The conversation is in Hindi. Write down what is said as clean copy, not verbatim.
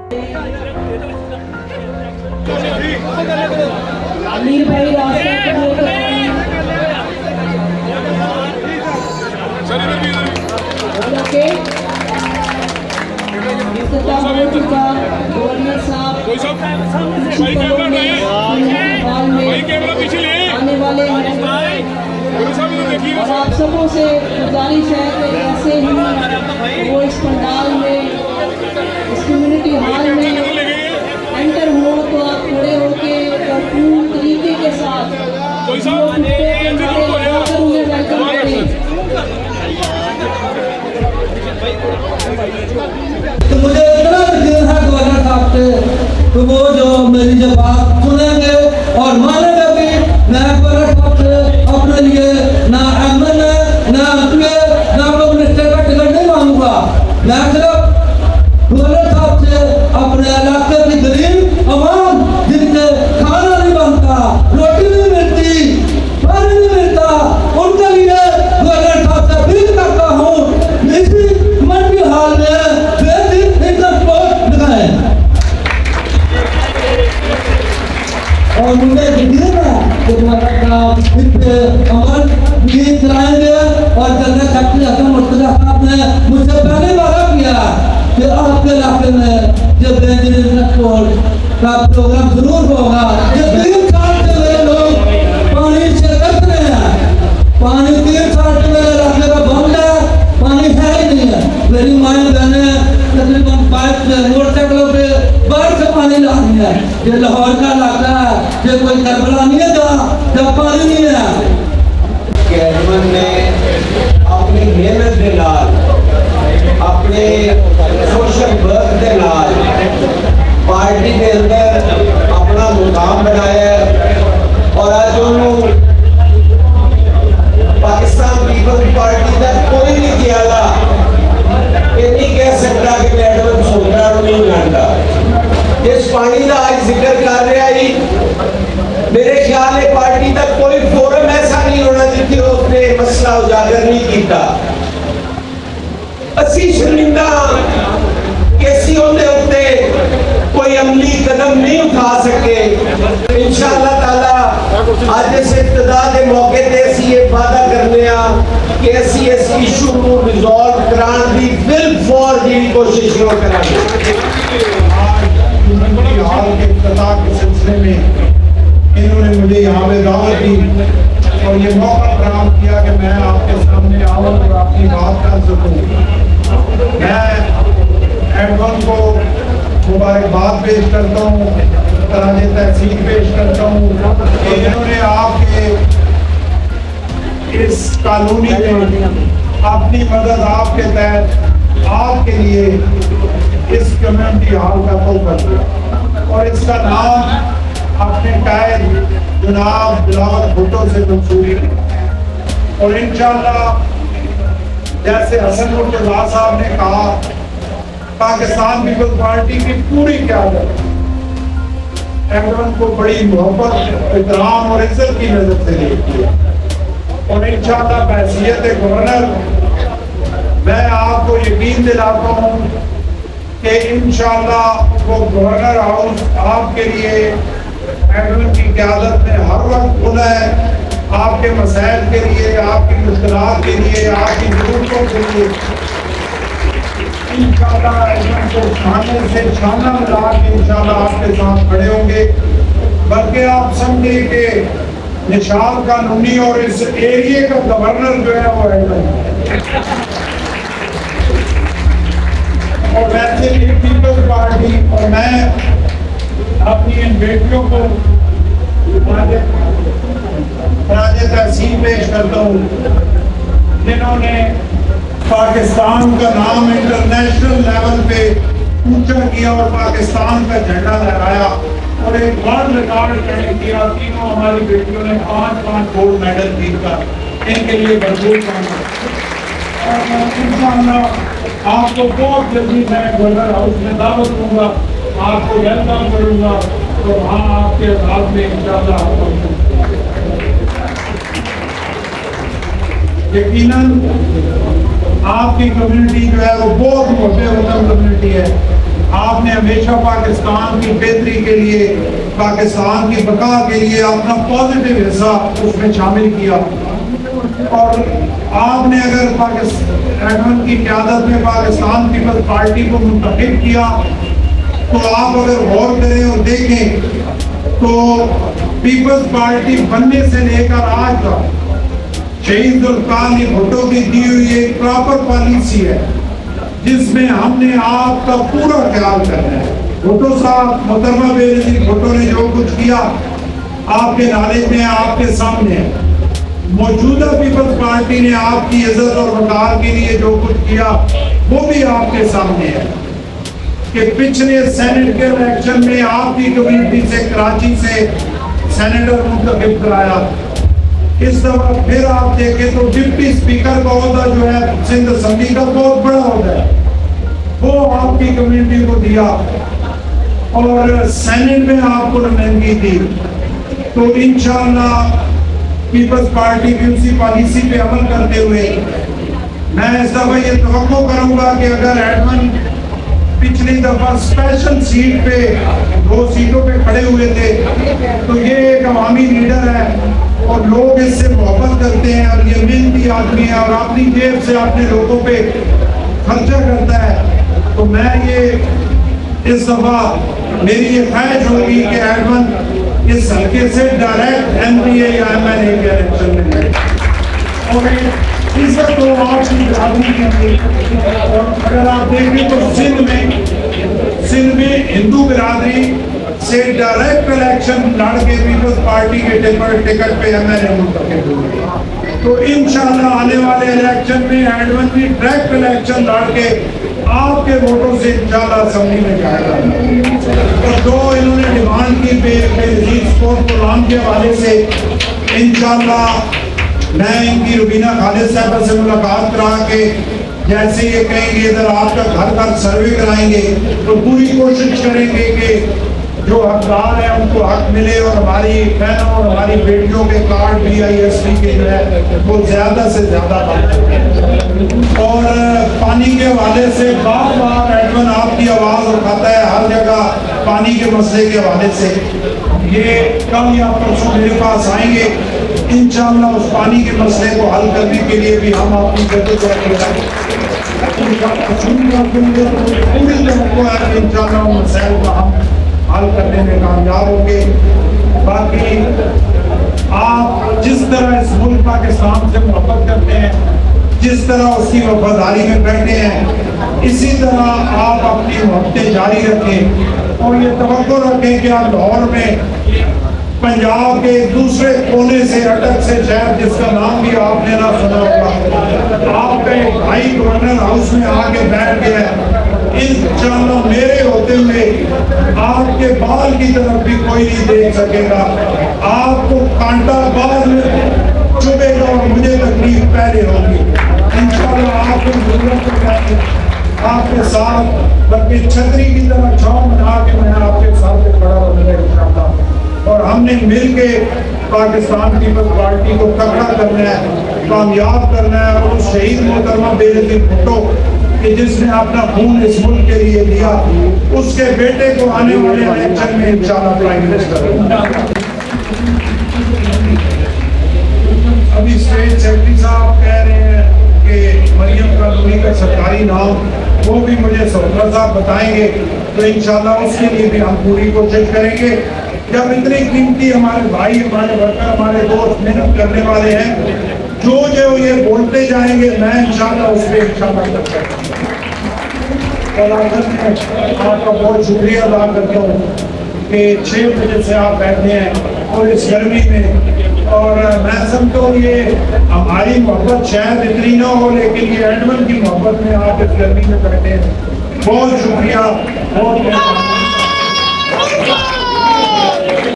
अमीर भाई गवर्नर साहब आने वाले और आप सबों से गुजारिश है कि ऐसे ही वो इस पंडाल में इस कम्युनिटी हॉल में एंटर हो तो आप खड़े होके और पूर्ण तरीके के साथ उन्हें वेलकम करें। तो मुझे इतना यकीन है गवर्नर साहब से तो वो जो मेरी जब बात सुनेंगे और मानेंगे भी मैं गवर्नर साहब से अपने लिए ना एमएलए ना एमपी ना मिनिस्टर का टिकट नहीं मांगूंगा। मैं सिर्फ गवर्नर साहब से अपने इलाके की गरीब आवाम जिनसे खाना नहीं बनता, रोटी नहीं मिलती, पानी नहीं मिलता, उनके लिए गवर्नर साहब से अपील करता हूँ इसी मंडी हाल में और मुझे यकीन है कि तुम्हारा काम इस पे अमल गीत चलाएंगे। और जनरल सेक्रेटरी हसन मुर्तजा साहब ने मुझसे पहले वादा किया कि आपके इलाके में जब स्टोर का प्रोग्राम जरूर होगा। ये 3 साल से मेरे लोग पानी से रख रहे हैं, पानी 3 साल से मेरे इलाके का बंद है, पानी है ही नहीं है। मेरी माएँ बहनें तकरीबन 5 मोटरसाइकिलों पे बाहर से पानी ला रही है। ये लाहौर का इलाका है, ये कोई करबला नहीं है जहाँ पानी नहीं है। कैदमन ने अपनी मेहनत के नाल अपने सोशल वर्क के नाल पार्टी के अंदर अपना मुकाम बनाया और आज उन्होंने पाकिस्तान पीपल्स पार्टी का कोई नहीं किया ये नहीं कह सकता कि कैडमन सोचना नहीं जानता। जिस पानी का आज जिक्र कर रहा है मेरे ख्याल है पार्टी का कोई फोरम ऐसा नहीं होना जिससे उसने मसला उजागर नहीं किया। असी शर्मिंदा कैसी होते होते कोई अमली कदम नहीं उठा सके। इंशाअल्लाह ताला आज इस इब्तिदा के मौके पे असी ये वादा करने कि असी इस इशू को रिजॉल्व कराने की बिल्कुल जी कोशिश करांगे। हाल के इफ्तिताह के सिलसिले में इन्होंने मुझे यहाँ पे दावत दी और ये मौका फराहम किया कि मैं आपके सामने आऊँ और अपनी बात कर सकूँ। मैं एडवन को मुबारकबाद पेश करता हूँ, तराजे तहसील पेश करता हूँ कि इन्होंने आपके इस कानूनी में अपनी मदद आपके तहत आपके लिए इस कम्युनिटी हॉल का तो कर दिया और इसका नाम अपने टायर जनाब बिलावल भुट्टो से मंसूरी और इंशाअल्लाह जैसे हसन मुर्तजा साहब ने कहा पाकिस्तान पीपल्स पार्टी की पूरी क़यादत एडवन को बड़ी मोहब्बत, एहतराम और इज्जत की नजर से देखती है और इंशाअल्लाह बहैसियत गवर्नर मैं आपको यकीन दिलाता हूँ कि इंशाअल्लाह वो गवर्नर हाउस आपके लिए एडवन की क़यादत में हर वक्त खुला है, आपके मसाइल के लिए, आपकी मुश्किलात के लिए, आपकी ज़रूरतों के लिए। इंशाअल्लाह एडवन को सामने से शाना मिला के इंशाअल्लाह आपके साथ खड़े होंगे। बल्कि आप समझे कि निशान कानूनी और इस एरिया का गवर्नर जो है वो एडवन और वैसे भी पीपल्स पार्टी और मैं अपनी इन बेटियों को तराजे तहसील पेश करता हूँ जिन्होंने पाकिस्तान का नाम इंटरनेशनल लेवल पे ऊंचा किया और पाकिस्तान का झंडा लहराया और एक वर्ल्ड रिकॉर्ड खड़ा किया। तीनों हमारी बेटियों ने 5-5 गोल्ड मेडल जीतकर इनके लिए भरपूर काम किया और इंशाअल्लाह आपको बहुत जल्दी मैं गवर्नर हाउस में दावत दूंगा, आपको वेलकम करूंगा तो वहाँ आपके साथ में इंशाअल्लाह यकीनन आपकी कम्युनिटी जो है वो बहुत मोटे वतन कम्युनिटी है आपने हमेशा पाकिस्तान की बेहतरी के लिए, पाकिस्तान की बका के लिए अपना पॉजिटिव हिस्सा उसमें शामिल किया। और आपने अगर एडवन की क़यादत में पाकिस्तान पीपल्स पार्टी को मुंतखब किया, तो आप अगर गौर करें और देखें तो पीपल्स पार्टी बनने से लेकर आज तक शहीद जुल्फ़िकार अली भुट्टो की दी हुई एक प्रॉपर पॉलिसी है, जिसमें हमने आपका पूरा ख्याल करना है। भुट्टो साहब, मोहतरमा बेनज़ीर भुट्टो ने जो कुछ किया आपके नॉलेज में, आपके सामने है। मौजूदा पीपल्स पार्टी ने आपकी इज्जत और वक़ार के लिए जो कुछ किया वो भी आपके सामने है कि पिछले सेनेट के इलेक्शन में आपकी कम्युनिटी से, कराची से सेनेटर मुंतखब कराया। इस दफा फिर आप देखें तो डिप्टी स्पीकर का ओहदा जो है सिंध असेंबली का बहुत बड़ा ओहदा है, वो आपकी कम्युनिटी को दिया और सेनेट में आपको नुमाइंदगी दी। तो इंशाअल्लाह पीपल्स पार्टी की उसी पॉलिसी पे अमल करते हुए मैं इस दफा ये तवक्को करूंगा कि अगर एडमन पिछली दफा स्पेशल सीट पे 2 सीटों पे खड़े हुए थे, तो ये एक अवामी लीडर है और लोग इससे मोहब्बत करते हैं और ये मेहनती आदमी है और अपनी जेब से अपने लोगों पे खर्चा करता है। तो मैं ये इस दफा मेरी ये ख्वाहिश होगी कि एडमन इस हल्के से डायरेक्ट एमपीए या एमएलए के इलेक्शन में लड़े और इज्जत तो आपकी बिरादरी की। और अगर आप देखें तो सिंध में हिंदू बिरादरी से डायरेक्ट इलेक्शन लड़ के पीपल्स पार्टी के टिकट पे एमएलए मुंतखब हुए। तो इंशाअल्लाह आने वाले इलेक्शन में एडवन भी डायरेक्ट इलेक्शन लड़ के आपके वोटों से इंशाअल्लाह असेंबली में जाएगा। और जो इन्होंने डिमांड की बेनज़ीर स्पोर्ट्स प्रोग्राम के हवाले से, इंशाअल्लाह मैं इनकी रुबीना खालिद साहबा से मुलाकात करा के जैसे ये कहेंगे इधर आपका घर घर सर्वे कराएंगे, तो पूरी कोशिश करेंगे कि जो हकदार है उनको हक मिले और हमारी बहनों और हमारी बेटियों के कार्ड BISP के जो है वो ज़्यादा से ज़्यादा और पानी के हवाले से बार बार एडमन आपकी आवाज़ उठाता है हर जगह पानी के मसले के हवाले से। ये कल या परसों मेरे पास आएंगे, इंशाअल्लाह उस पानी के मसले को हल करने के लिए भी हम अपनी जद्दोजहद इंशाअल्लाह उन मसाइल का हम हल करने में कामयाब होंगे। बाकी आप जिस तरह इस मुल्क पाकिस्तान से मोहब्बत करते हैं, जिस तरह उसकी वफादारी में बैठे हैं, इसी तरह आप अपनी मोहब्बतें जारी रखें और ये तवक्को रखें कि आप लाहौर में पंजाब के दूसरे कोने से अटक से शहर जिसका नाम भी आपने ना सुना होगा, आपका एक भाई गवर्नर हाउस में आके बैठ गया है। इंशाअल्लाह मेरे होते हुए आपके बाल की तरफ भी कोई नहीं देख सकेगा। आपको कांटा बाल में चुभेगा और मुझे तकलीफ पहले होगी। इंशाअल्लाह आपको जरूरत है आपके साथ, बल्कि छतरी की तरह छांव बना के मैं आपके साथ खड़ा रहूंगा इंशाअल्लाह। और हमने मिलके पाकिस्तान पीपल्स पार्टी को तगड़ा करना है, कामयाब करना है और उस शहीद मोहतरमा बेनज़ीर भुट्टो कि जिसने अपना खून इस मुल्क के लिए दिया, उसके बेटे को आने वाले इलेक्शन में इंशाअल्लाह प्राइम मिनिस्टर। अभी स्टेट सेक्रेटरी साहब कह रहे हैं कि मरियम कानूनी का सरकारी नाम, वो भी मुझे सौदा साहब बताएंगे, तो इंशाअल्लाह उसके लिए भी हम पूरी कोशिश करेंगे। जब इतने कीमती हमारे भाई, हमारे वर्कर, हमारे दोस्त मेहनत करने वाले हैं, जो ये बोलते जाएंगे मैं इंशाअल्लाह उस पर इंशाअल्लाह आपका बहुत शुक्रिया अदा करता हूँ कि 6 बजे से आप बैठे हैं और इस गर्मी में। और मैं समझता हूँ ये हमारी मोहब्बत शायद इतनी ना हो, लेकिन ये एडमन की मोहब्बत में आप इस गर्मी में बैठे हैं। बहुत शुक्रिया, बहुत